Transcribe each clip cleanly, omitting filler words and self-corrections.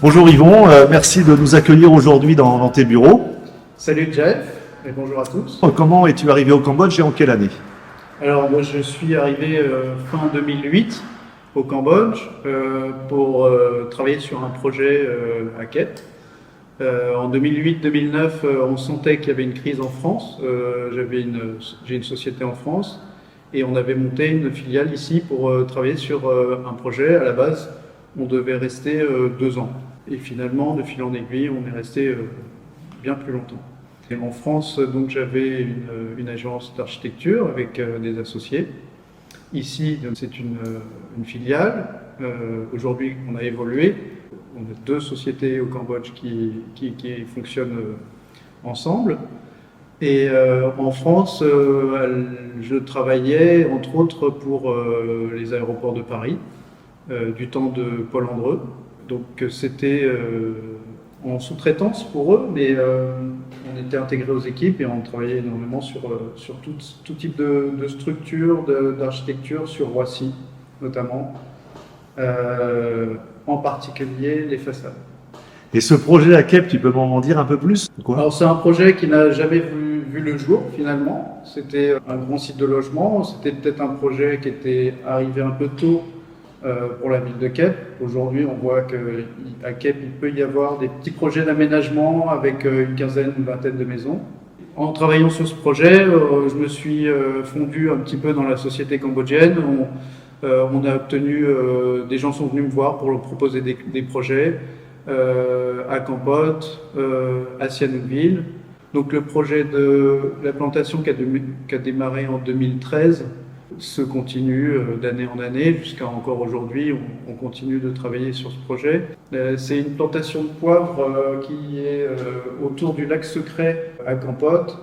Bonjour Yvon, merci de nous accueillir aujourd'hui dans tes bureaux. Salut Jeff et bonjour à tous. Comment es-tu arrivé au Cambodge et en quelle année? Alors moi je suis arrivé fin 2008 au Cambodge pour travailler sur un projet à Kep. En 2008-2009 on sentait qu'il y avait une crise en France. J'ai une société en France et on avait monté une filiale ici pour travailler sur un projet. À la base on devait rester 2 ans et finalement de fil en aiguille on est resté bien plus longtemps. Et en France, donc j'avais une agence d'architecture avec des associés. Ici, c'est une filiale. Aujourd'hui, on a évolué. On a 2 sociétés au Cambodge qui fonctionnent ensemble. Et en France, je travaillais entre autres pour les aéroports de Paris, du temps de Paul Andreu. Donc c'était en sous-traitance pour eux, mais on était intégrés aux équipes et on travaillait énormément sur tout type de structure, d'architecture, sur Roissy notamment, en particulier les façades. Et ce projet à Kep, tu peux m'en dire un peu plus? Alors c'est un projet qui n'a jamais vu le jour finalement. C'était un grand site de logement, c'était peut-être un projet qui était arrivé un peu tôt pour la ville de Kep. Aujourd'hui, on voit qu'à Kep, il peut y avoir des petits projets d'aménagement avec une quinzaine, une vingtaine de maisons. En travaillant sur ce projet, je me suis fondu un petit peu dans la société cambodgienne. On a obtenu, des gens sont venus me voir pour leur proposer des projets à Kampot, à Sihanoukville. Donc le projet de la plantation qui a démarré en 2013 se continue d'année en année jusqu'à encore aujourd'hui. On continue de travailler sur ce projet. C'est une plantation de poivre qui est autour du lac Secret à Kampot.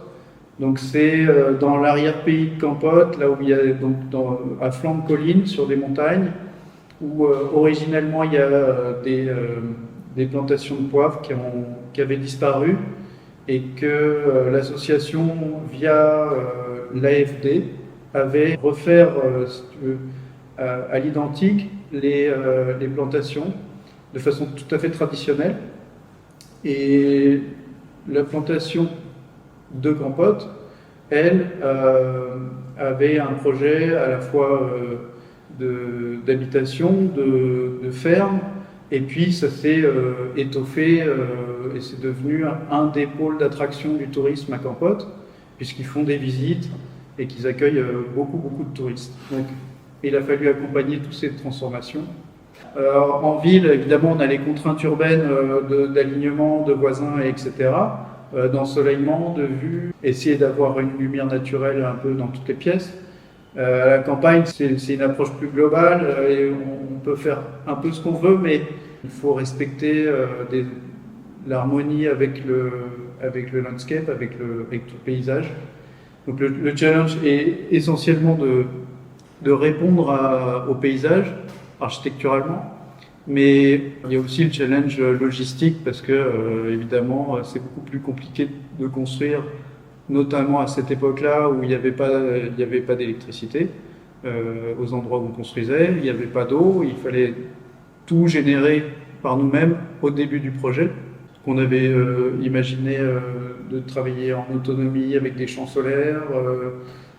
Donc c'est dans l'arrière-pays de Kampot, là où il y a donc à flanc de colline sur des montagnes, où originellement il y a des plantations de poivre qui avaient disparu et que l'association via l'AFD avait refaire à l'identique les plantations de façon tout à fait traditionnelle. Et la plantation de Kampot, elle, avait un projet à la fois d'habitation, de ferme, et puis ça s'est étoffé et c'est devenu un des pôles d'attraction du tourisme à Kampot, puisqu'ils font des visites et qu'ils accueillent beaucoup de touristes. Donc, il a fallu accompagner toutes ces transformations. En ville, évidemment, on a les contraintes urbaines d'alignement, de voisins, etc., d'ensoleillement, de vue, essayer d'avoir une lumière naturelle un peu dans toutes les pièces. À la campagne, c'est une approche plus globale et on peut faire un peu ce qu'on veut, mais il faut respecter l'harmonie avec le landscape, avec tout le paysage. Donc le challenge est essentiellement de répondre au paysage architecturalement, mais il y a aussi le challenge logistique parce que évidemment c'est beaucoup plus compliqué de construire, notamment à cette époque-là où il n'y avait pas d'électricité aux endroits où on construisait, il n'y avait pas d'eau, il fallait tout générer par nous-mêmes au début du projet. On avait imaginé de travailler en autonomie avec des champs solaires,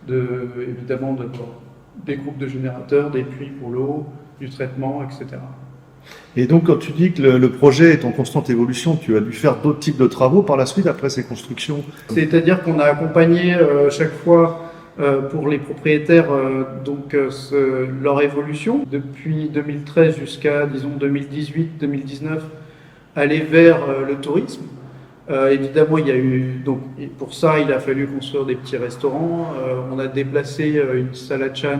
évidemment des groupes de générateurs, des puits pour l'eau, du traitement, etc. Et donc quand tu dis que le projet est en constante évolution, tu as dû faire d'autres types de travaux par la suite après ces constructions? C'est-à-dire qu'on a accompagné chaque fois pour les propriétaires leur évolution depuis 2013 jusqu'à disons 2018-2019 aller vers le tourisme. Évidemment, il y a eu donc pour ça il a fallu construire des petits restaurants. On a déplacé une salle à chan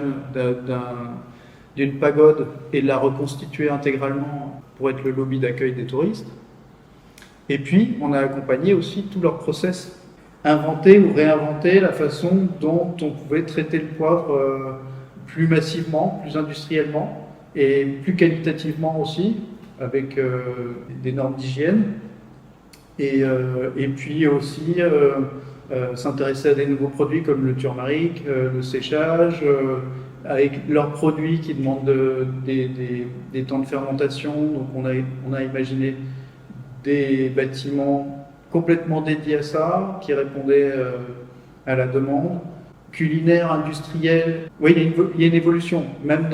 d'une pagode et la reconstituer intégralement pour être le lobby d'accueil des touristes. Et puis, on a accompagné aussi tout leur process, inventer ou réinventer la façon dont on pouvait traiter le poivre plus massivement, plus industriellement et plus qualitativement aussi, avec des normes d'hygiène. Et puis aussi s'intéresser à des nouveaux produits comme le turmeric, le séchage, avec leurs produits qui demandent des temps de fermentation. Donc on a imaginé des bâtiments complètement dédiés à ça, qui répondaient à la demande. Culinaire, industriel, oui, il y a une évolution. Même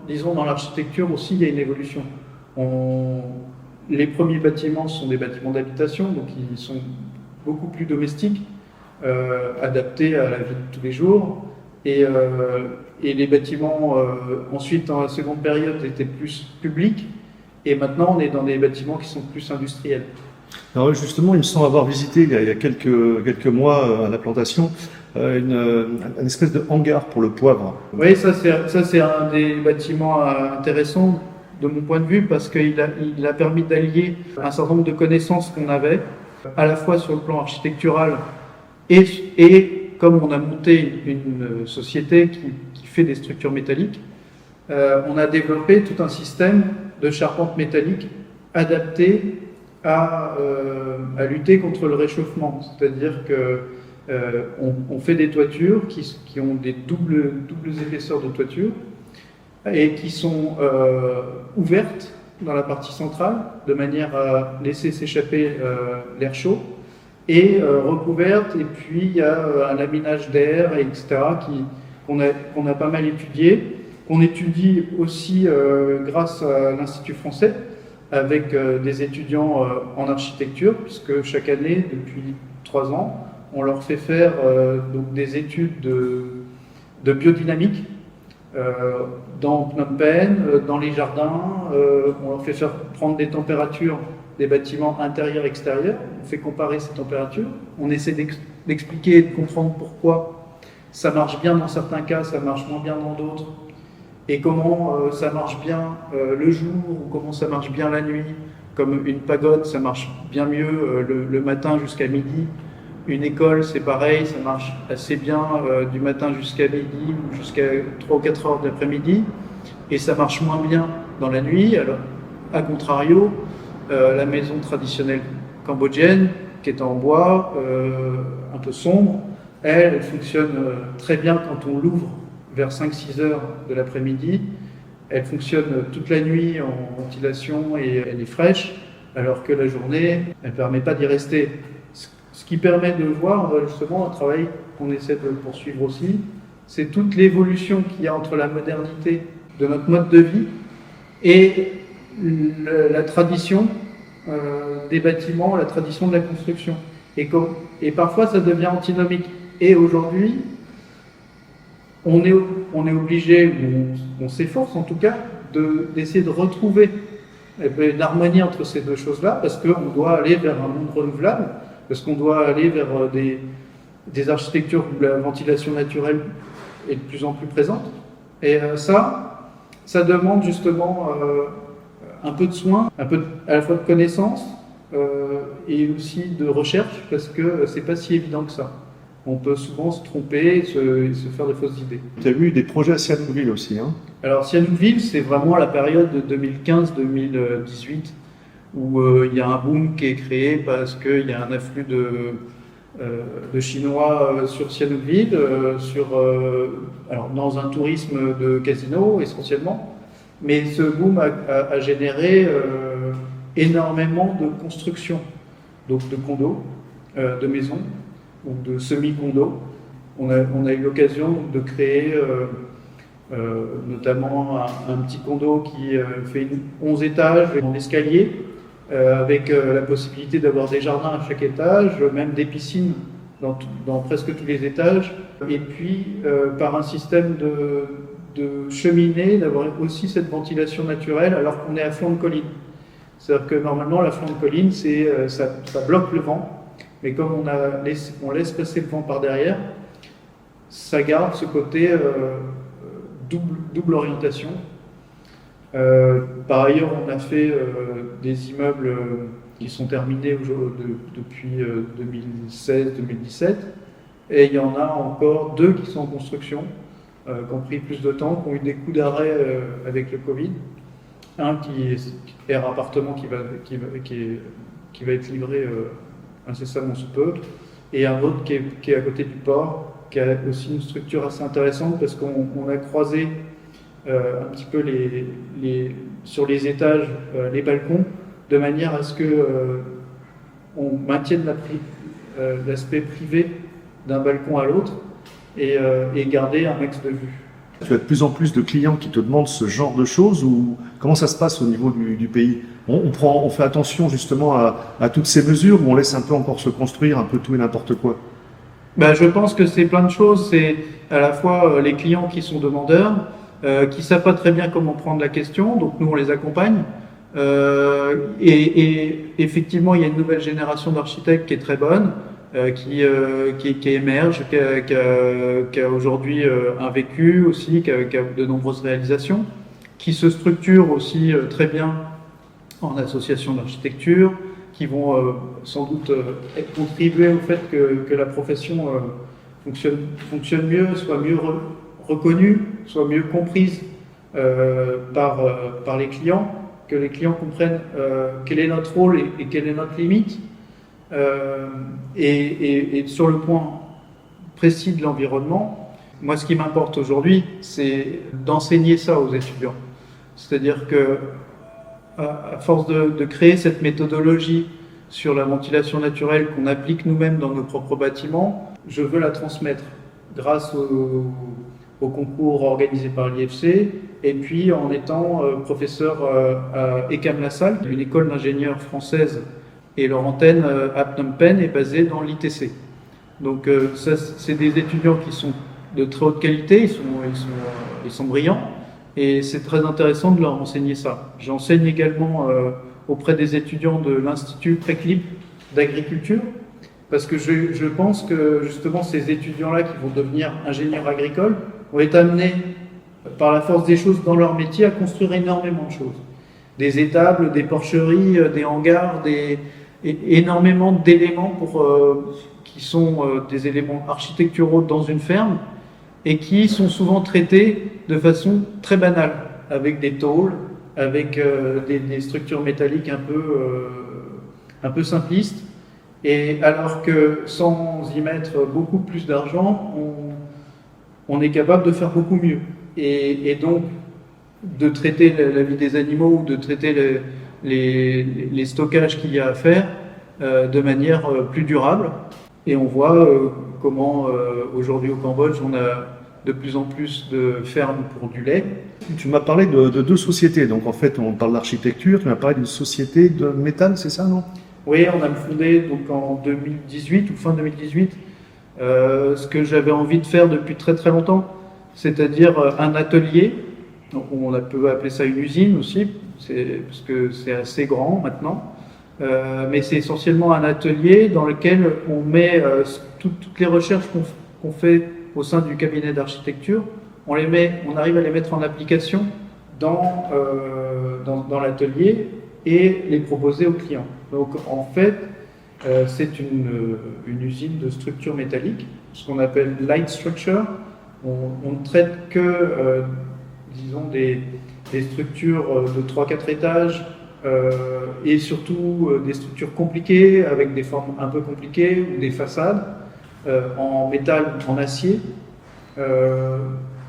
disons, dans l'architecture aussi, il y a une évolution. Les premiers bâtiments sont des bâtiments d'habitation, donc ils sont beaucoup plus domestiques, adaptés à la vie de tous les jours. Et les bâtiments, ensuite, dans la seconde période, étaient plus publics. Et maintenant, on est dans des bâtiments qui sont plus industriels. Alors justement, il me semble avoir visité il y a quelques mois à la plantation une espèce de hangar pour le poivre. Oui, ça c'est un des bâtiments intéressants de mon point de vue parce qu'il a permis d'allier un certain nombre de connaissances qu'on avait, à la fois sur le plan architectural et comme on a monté une société qui fait des structures métalliques, on a développé tout un système de charpente métallique adapté à lutter contre le réchauffement. C'est-à-dire que on fait des toitures qui ont des doubles épaisseurs de toiture et qui sont ouvertes dans la partie centrale de manière à laisser s'échapper l'air chaud et recouvertes, et puis il y a un laminage d'air, etc. qu'on a pas mal étudié, qu'on étudie aussi grâce à l'Institut français avec des étudiants en architecture, puisque chaque année, depuis 3 ans, on leur fait faire donc des études de biodynamique dans Phnom Penh, dans les jardins. On leur fait faire prendre des températures des bâtiments intérieurs et extérieurs. On fait comparer ces températures. On essaie d'expliquer et de comprendre pourquoi ça marche bien dans certains cas, ça marche moins bien dans d'autres. Et comment ça marche bien le jour ou comment ça marche bien la nuit. Comme une pagode, ça marche bien mieux le matin jusqu'à midi. Une école, c'est pareil, ça marche assez bien du matin jusqu'à midi ou jusqu'à 3 ou 4 heures d'après-midi. Et ça marche moins bien dans la nuit. Alors, à contrario, la maison traditionnelle cambodgienne, qui est en bois, un peu sombre, elle fonctionne très bien quand on l'ouvre vers 5-6 heures de l'après-midi. Elle fonctionne toute la nuit en ventilation et elle est fraîche, alors que la journée, elle ne permet pas d'y rester. Ce qui permet de voir justement un travail qu'on essaie de poursuivre aussi, c'est toute l'évolution qu'il y a entre la modernité de notre mode de vie et la tradition des bâtiments, la tradition de la construction. Et parfois ça devient antinomique. Et aujourd'hui, on est obligé, on s'efforce en tout cas, d'essayer de retrouver l'harmonie entre ces deux choses-là, parce qu'on doit aller vers un monde renouvelable, parce qu'on doit aller vers des architectures où la ventilation naturelle est de plus en plus présente. Et ça demande justement un peu de soin, à la fois de connaissances et aussi de recherche, parce que c'est pas si évident que ça. On peut souvent se tromper et se faire de fausses idées. Tu as eu des projets à Sihanoukville aussi, hein? Alors Sihanoukville, c'est vraiment la période de 2015-2018 où il y a un boom qui est créé parce qu'il y a un afflux de Chinois sur Sihanoukville, alors dans un tourisme de casino essentiellement. Mais ce boom a généré énormément de construction, donc de condos, de maisons ou de semi-condos. On a eu l'occasion de créer notamment un petit condo qui fait 11 étages en escalier, avec la possibilité d'avoir des jardins à chaque étage, même des piscines dans presque tous les étages, et puis par un système de cheminée, d'avoir aussi cette ventilation naturelle alors qu'on est à flanc de colline. C'est-à-dire que normalement la flanc de colline, ça bloque le vent, mais comme on laisse passer le vent par derrière, ça garde ce côté double orientation. Par ailleurs, on a fait des immeubles qui sont terminés depuis 2016-2017, et il y en a encore 2 qui sont en construction, qui ont pris plus de temps, qui ont eu des coups d'arrêt avec le Covid. Un qui est un appartement qui va être livré incessamment sous peu, et un autre qui est à côté du port, qui a aussi une structure assez intéressante parce qu'on a croisé un petit peu sur les étages, les balcons, de manière à ce que on maintienne l'aspect privé d'un balcon à l'autre et garder un max de vue. Tu as de plus en plus de clients qui te demandent ce genre de choses ou comment ça se passe au niveau du pays? On fait attention justement à toutes ces mesures ou on laisse un peu encore se construire un peu tout et n'importe quoi? Ben, je pense que c'est plein de choses. C'est à la fois les clients qui sont demandeurs, qui savent pas très bien comment prendre la question, donc nous on les accompagne. Et effectivement, il y a une nouvelle génération d'architectes qui est très bonne, qui émerge, qui a aujourd'hui un vécu aussi, qui a de nombreuses réalisations, qui se structure aussi très bien en association d'architecture, qui vont sans doute contribuer au fait que la profession fonctionne mieux, soit mieux reconnue, soit mieux comprise par les clients, que les clients comprennent quel est notre rôle et quelle est notre limite. Et sur le point précis de l'environnement, moi ce qui m'importe aujourd'hui, c'est d'enseigner ça aux étudiants. C'est-à-dire que à force de créer cette méthodologie sur la ventilation naturelle qu'on applique nous-mêmes dans nos propres bâtiments, je veux la transmettre grâce au concours organisé par l'IFC et puis en étant professeur à ECAM-LaSalle, une école d'ingénieurs française, et leur antenne à Phnom Penh est basée dans l'ITC. Donc ça, c'est des étudiants qui sont de très haute qualité, ils sont brillants. Et c'est très intéressant de leur enseigner ça. J'enseigne également auprès des étudiants de l'Institut Préclip d'agriculture, parce que je pense que justement ces étudiants-là qui vont devenir ingénieurs agricoles vont être amenés par la force des choses dans leur métier à construire énormément de choses. Des étables, des porcheries, des hangars, énormément d'éléments qui sont des éléments architecturaux dans une ferme, et qui sont souvent traités de façon très banale, avec des tôles, avec des structures métalliques un peu simplistes. Et alors que sans y mettre beaucoup plus d'argent, on est capable de faire beaucoup mieux. Et donc, de traiter la vie des animaux, de traiter les stockages qu'il y a à faire de manière plus durable. Et on voit comment aujourd'hui au Cambodge, on a de plus en plus de fermes pour du lait. Tu m'as parlé de deux sociétés, donc en fait on parle d'architecture, tu m'as parlé d'une société de métal, c'est ça, non? Oui, on a fondé donc en 2018 ou fin 2018 ce que j'avais envie de faire depuis très très longtemps, c'est-à-dire un atelier, donc on peut appeler ça une usine aussi, parce que c'est assez grand maintenant. Mais c'est essentiellement un atelier dans lequel on met toutes les recherches qu'on fait au sein du cabinet d'architecture, on arrive à les mettre en application dans l'atelier et les proposer aux clients. Donc en fait, c'est une usine de structure métallique, ce qu'on appelle light structure. On ne traite que, disons, des structures de 3-4 étages, et surtout des structures compliquées, avec des formes un peu compliquées, ou des façades en métal, en acier.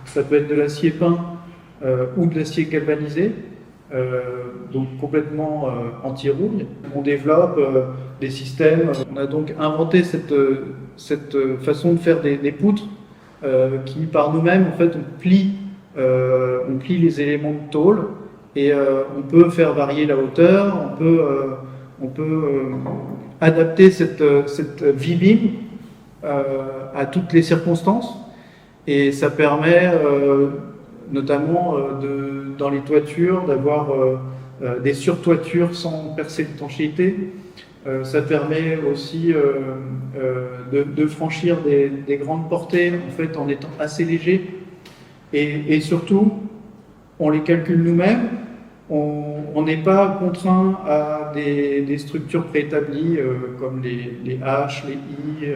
Ça peut être de l'acier peint ou de l'acier galvanisé, donc complètement anti-rouille. On développe des systèmes. On a donc inventé cette façon de faire des poutres qui, par nous-mêmes, en fait, on plie les éléments de tôle. Et on peut faire varier la hauteur, on peut adapter cette V-beam à toutes les circonstances. Et ça permet notamment dans les toitures d'avoir des surtoitures sans percer d'étanchéité. Ça permet aussi de franchir des grandes portées en fait, en étant assez léger. Et surtout, on les calcule nous-mêmes, on n'est pas contraint à des structures préétablies comme les H, les I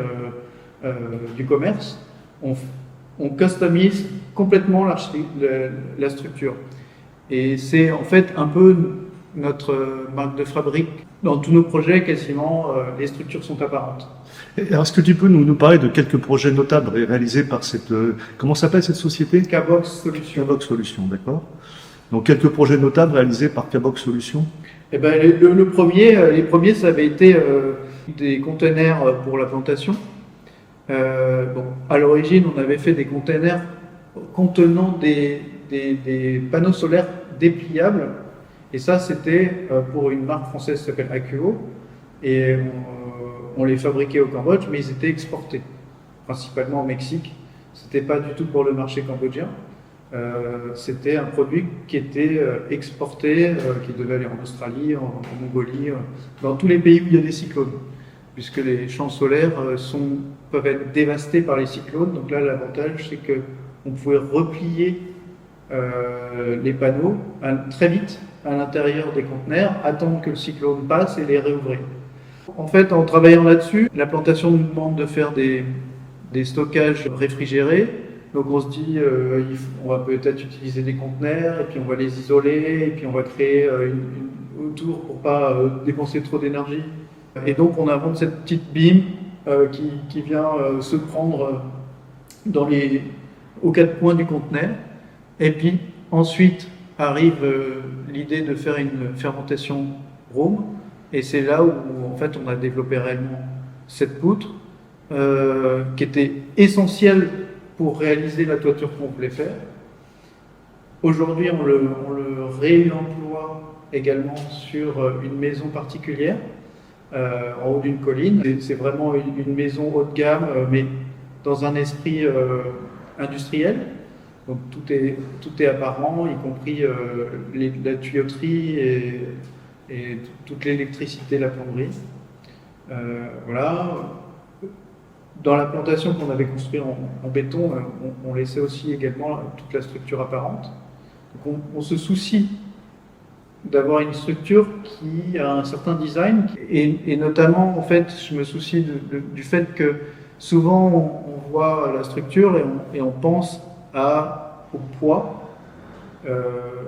du commerce. On customise complètement la structure. Et c'est en fait un peu notre marque de fabrique Dans tous nos projets, quasiment, les structures sont apparentes. Alors, est-ce que tu peux nous parler de quelques projets notables réalisés par cette... comment s'appelle cette société? Cabox Solutions. Cabox Solutions, d'accord. Donc, quelques projets notables réalisés par Cabox Solutions. Eh ben, les premiers, ça avait été des containers pour la plantation. Bon, à l'origine, on avait fait des containers contenant des panneaux solaires dépliables. Et ça, c'était pour une marque française qui s'appelle Akuo. Et on les fabriquait au Cambodge, mais ils étaient exportés, principalement au Mexique. C'était pas du tout pour le marché cambodgien. C'était un produit qui était exporté, qui devait aller en Australie, en Mongolie, dans tous les pays où il y a des cyclones, puisque les champs solaires peuvent être dévastés par les cyclones. Donc là, l'avantage, c'est qu'on pouvait replier les panneaux très vite à l'intérieur des conteneurs, attendre que le cyclone passe et les réouvrir. En fait, en travaillant là-dessus, la plantation nous demande de faire des stockages réfrigérés. Donc on se dit, on va peut-être utiliser des conteneurs, et puis on va les isoler, et puis on va créer autour pour pas dépenser trop d'énergie. Et donc on invente cette petite bim qui vient se prendre aux quatre coins du conteneur. Et puis ensuite arrive l'idée de faire une fermentation room. Et c'est là où en fait on a développé réellement cette poutre qui était essentielle pour réaliser la toiture qu'on voulait faire. Aujourd'hui, on le réemploie également sur une maison particulière, en haut d'une colline. C'est vraiment une maison haut de gamme, mais dans un esprit industriel. Donc tout est apparent, y compris la tuyauterie et toute l'électricité, la plomberie. Voilà. Dans la plantation qu'on avait construite en béton, on laissait aussi également toute la structure apparente. Donc on se soucie d'avoir une structure qui a un certain design, et notamment, en fait, je me soucie du fait que souvent on voit la structure et on pense au poids,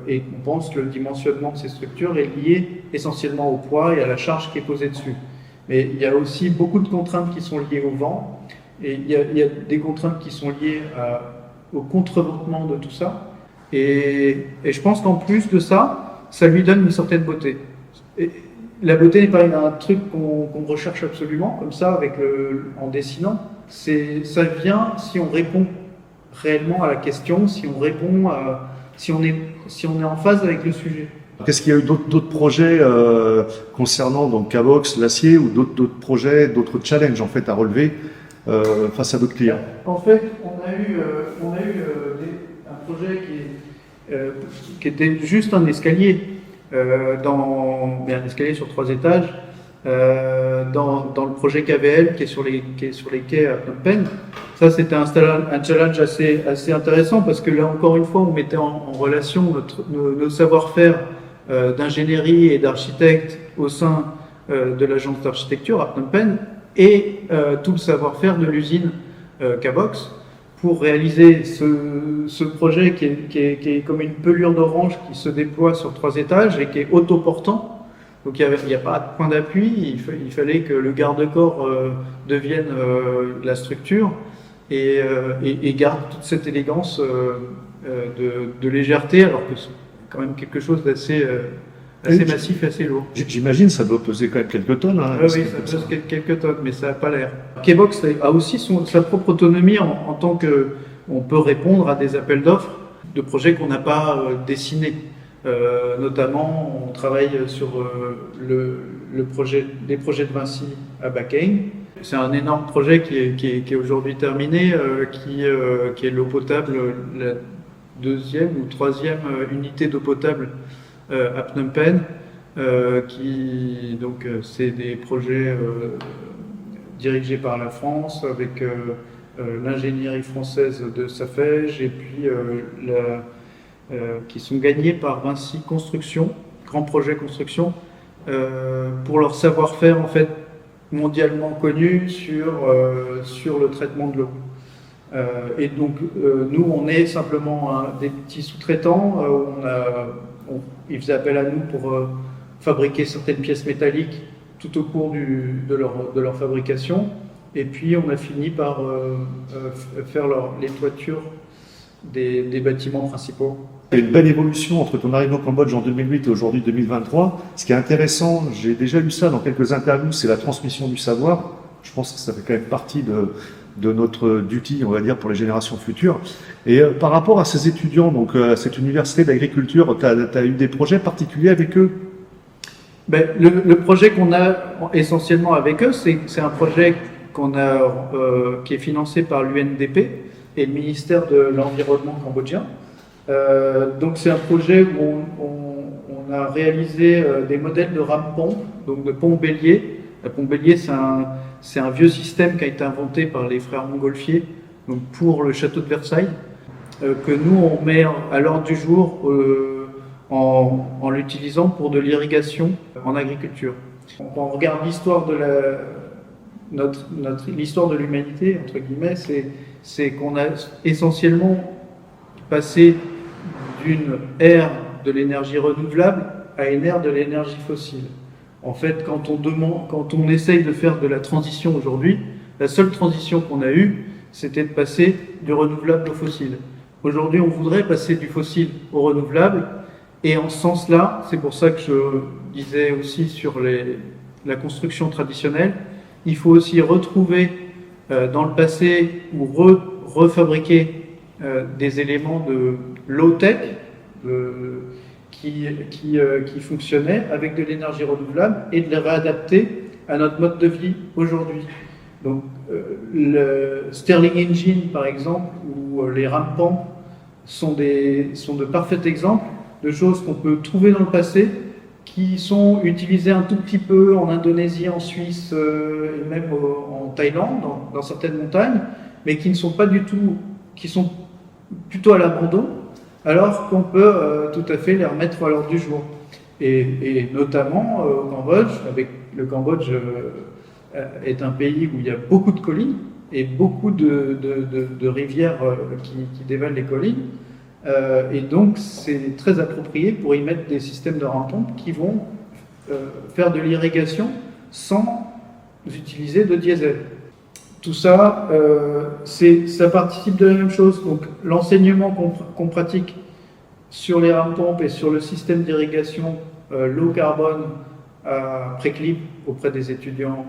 et on pense que le dimensionnement de ces structures est lié essentiellement au poids et à la charge qui est posée dessus. Mais il y a aussi beaucoup de contraintes qui sont liées au vent, et il y a des contraintes qui sont liées au contreventement de tout ça. Et je pense qu'en plus de ça, ça lui donne une certaine beauté. Et la beauté n'est pas un truc qu'on recherche absolument, comme ça, en dessinant. Ça vient si on répond réellement à la question, si on répond si on est en phase avec le sujet. Qu'est-ce qu'il y a eu d'autres projets concernant donc Cabox, l'acier, ou d'autres projets, d'autres challenges en fait à relever face à d'autres clients? En fait, on a eu un projet qui était juste un escalier, un escalier sur 3 étages, dans le projet KVL qui est sur les quais à Phnom Penh. Ça, c'était un challenge assez intéressant, parce que là, encore une fois, on mettait en relation nos savoir-faire d'ingénierie et d'architecte au sein de l'agence d'architecture à Phnom Penh, et tout le savoir-faire de l'usine Cabox pour réaliser ce projet qui est comme une pelure d'orange qui se déploie sur 3 étages et qui est autoportant. Donc il n'y a pas de point d'appui, il fallait que le garde-corps devienne la structure et garde toute cette élégance de légèreté, alors que c'est quand même quelque chose d'assez massif, assez lourd. J'imagine ça doit peser quand même quelques tonnes. Hein, oui, ça pèse quelques tonnes, mais ça n'a pas l'air. Cabox a aussi sa propre autonomie en tant qu'on peut répondre à des appels d'offres de projets qu'on n'a pas dessinés. Notamment, on travaille sur les projets de Vinci à Bacqueing. C'est un énorme projet qui est aujourd'hui terminé, qui est l'eau potable, la 2e ou 3e unité d'eau potable à Phnom Penh. C'est des projets dirigés par la France avec l'ingénierie française de Safège, et puis qui sont gagnés par Vinci Construction, grand projet construction, pour leur savoir-faire en fait mondialement connu sur le traitement de l'eau. Et donc nous, on est simplement des petits sous-traitants. Ils faisaient appel à nous fabriquer certaines pièces métalliques tout au cours de leur fabrication. Et puis on a fini par faire les toitures des bâtiments principaux. Il y a une belle évolution entre ton arrivée au Cambodge en 2008 et aujourd'hui 2023. Ce qui est intéressant, j'ai déjà lu ça dans quelques interviews, c'est la transmission du savoir. Je pense que ça fait quand même partie de notre duty, on va dire, pour les générations futures. Et par rapport à ces étudiants, donc à cette université d'agriculture, tu as eu des projets particuliers avec eux? Ben, le projet qu'on a essentiellement avec eux, c'est un projet qui est financé par l'UNDP et le ministère de l'Environnement cambodgien. Donc c'est un projet où on a réalisé des modèles de rames-pompes, donc de pompes bélier. La pompe bélier, c'est un vieux système qui a été inventé par les frères Montgolfier, donc pour le château de Versailles, que nous on met à l'ordre du jour en l'utilisant pour de l'irrigation en agriculture. Quand on regarde l'histoire de l'histoire de l'humanité, entre guillemets, c'est qu'on a essentiellement passé d'une ère de l'énergie renouvelable à une ère de l'énergie fossile. En fait, quand on essaye de faire de la transition aujourd'hui, la seule transition qu'on a eue, c'était de passer du renouvelable au fossile. Aujourd'hui, on voudrait passer du fossile au renouvelable, et en ce sens-là, c'est pour ça que je disais aussi sur la construction traditionnelle, il faut aussi retrouver dans le passé ou refabriquer des éléments de low-tech qui fonctionnaient avec de l'énergie renouvelable et de les réadapter à notre mode de vie aujourd'hui. Donc le Stirling Engine par exemple ou les rames-pompes sont de parfaits exemples de choses qu'on peut trouver dans le passé qui sont utilisées un tout petit peu en Indonésie, en Suisse et même en Thaïlande, dans certaines montagnes, mais qui ne sont pas du tout, qui sont plutôt à l'abandon, alors qu'on peut tout à fait les remettre à l'ordre du jour. Et notamment au Cambodge, le Cambodge est un pays où il y a beaucoup de collines et beaucoup de rivières qui dévalent les collines. Et donc c'est très approprié pour y mettre des systèmes de rames-pompes qui vont faire de l'irrigation sans utiliser de diesel. Tout ça, ça participe de la même chose. Donc l'enseignement qu'on pratique sur les rames-pompes et sur le système d'irrigation low carbone à Préclip auprès des étudiants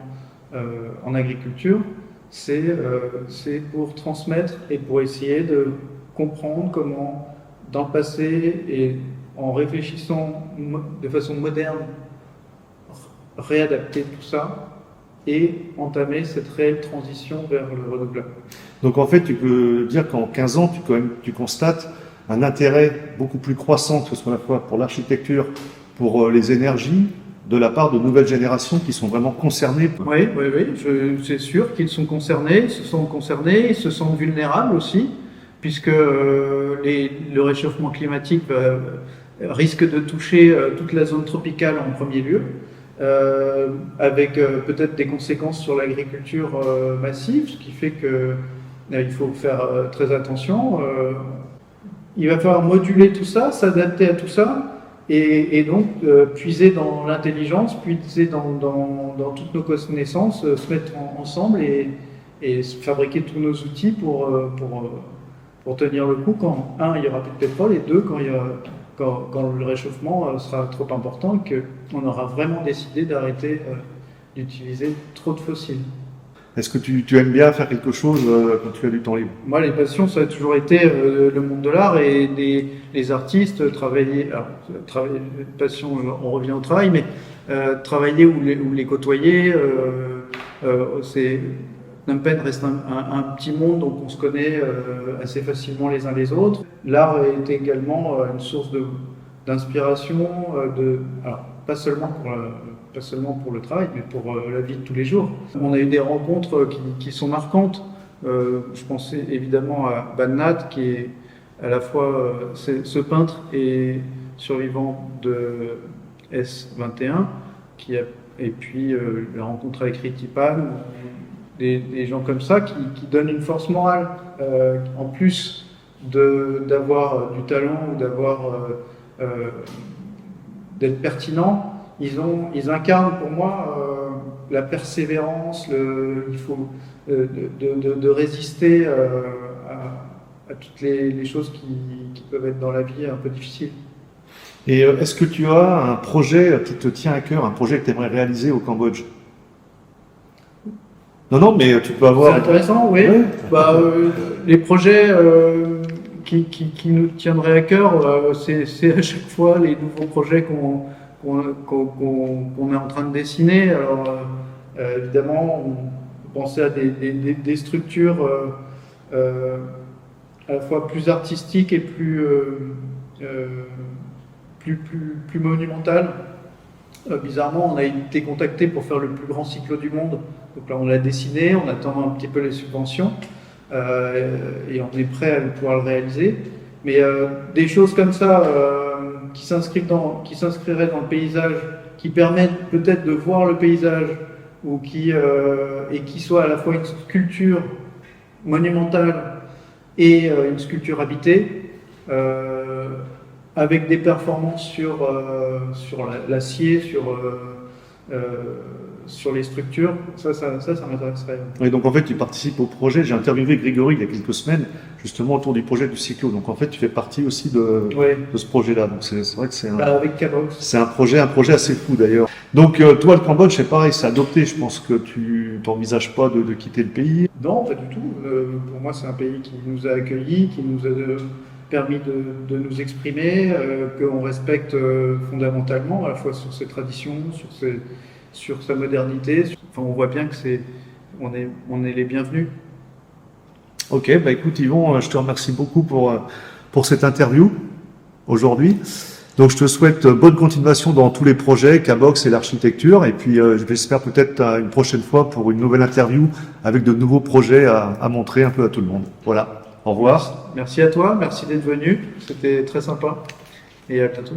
en agriculture, c'est pour transmettre et pour essayer de comprendre comment, dans le passé et en réfléchissant de façon moderne, réadapter tout ça et entamer cette réelle transition vers le renouvelable. Donc en fait, tu peux dire qu'en 15 ans, tu constates un intérêt beaucoup plus croissant, que ce soit à la fois pour l'architecture, pour les énergies, de la part de nouvelles générations qui sont vraiment concernées. Oui, c'est sûr qu'ils sont concernés, ils se sentent vulnérables aussi, puisque le réchauffement climatique risque de toucher toute la zone tropicale en premier lieu, avec peut-être des conséquences sur l'agriculture massive, ce qui fait qu'il faut faire très attention. Il va falloir moduler tout ça, s'adapter à tout ça, et donc puiser dans l'intelligence, puiser dans toutes nos connaissances, se mettre ensemble et fabriquer tous nos outils pour tenir le coup quand, il n'y aura plus de pétrole, et deux, quand le réchauffement sera trop important et qu'on aura vraiment décidé d'arrêter d'utiliser trop de fossiles. Est-ce que tu aimes bien faire quelque chose quand tu as du temps libre? Moi, les passions, ça a toujours été le monde de l'art et les artistes, travailler, passion, on revient au travail, mais travailler ou les côtoyer, Phnom Penh reste un petit monde, donc on se connaît assez facilement les uns les autres. L'art est également une source d'inspiration, alors pas seulement pour le travail, mais pour la vie de tous les jours. On a eu des rencontres qui sont marquantes. Je pensais évidemment à Ban Nhat, qui est à la fois ce peintre et survivant de S21, et puis la rencontre avec Ritipan, des gens comme ça qui donnent une force morale, en plus d'avoir du talent ou d'être pertinent. ils incarnent pour moi la persévérance, il faut de résister à toutes les choses qui peuvent être dans la vie un peu difficiles. Et est-ce que tu as un projet qui te tient à cœur, un projet que tu aimerais réaliser au Cambodge? Non, non, mais tu peux avoir... C'est intéressant, oui. Ouais. Les projets qui nous tiendraient à cœur, c'est à chaque fois les nouveaux projets qu'on est en train de dessiner. Alors, évidemment, on pensait à des structures à la fois plus artistiques et plus monumentales. Bizarrement, on a été contacté pour faire le plus grand cyclo du monde. Donc là, on l'a dessiné, on attend un petit peu les subventions et on est prêt à pouvoir le réaliser. Mais des choses comme ça qui s'inscriveraient dans le paysage, qui permettent peut-être de voir le paysage ou qui soit à la fois une sculpture monumentale et une sculpture habitée. Avec des performances sur l'acier, sur les structures, ça m'intéresserait. Et donc en fait, tu participes au projet. J'ai interviewé Grégory il y a quelques semaines, justement autour du projet du cyclo. Donc en fait, tu fais partie aussi de ce projet-là. Donc c'est vrai que c'est avec Cabox. C'est un projet assez fou d'ailleurs. Donc toi, le Cambodge, c'est pareil, c'est adopté. Je pense que tu n'envisages pas de quitter le pays. Non, pas du tout. Pour moi, c'est un pays qui nous a accueillis, qui nous a permis de nous exprimer, qu'on respecte fondamentalement, à la fois sur ses traditions, sur sa modernité. Enfin, on voit bien que on est les bienvenus. Ok, bah écoute Yvon, je te remercie beaucoup pour cette interview aujourd'hui. Donc je te souhaite bonne continuation dans tous les projets, Cabox et l'architecture, et puis j'espère peut-être une prochaine fois pour une nouvelle interview avec de nouveaux projets à montrer un peu à tout le monde. Voilà. Au revoir. Merci à toi, merci d'être venu, c'était très sympa et à bientôt.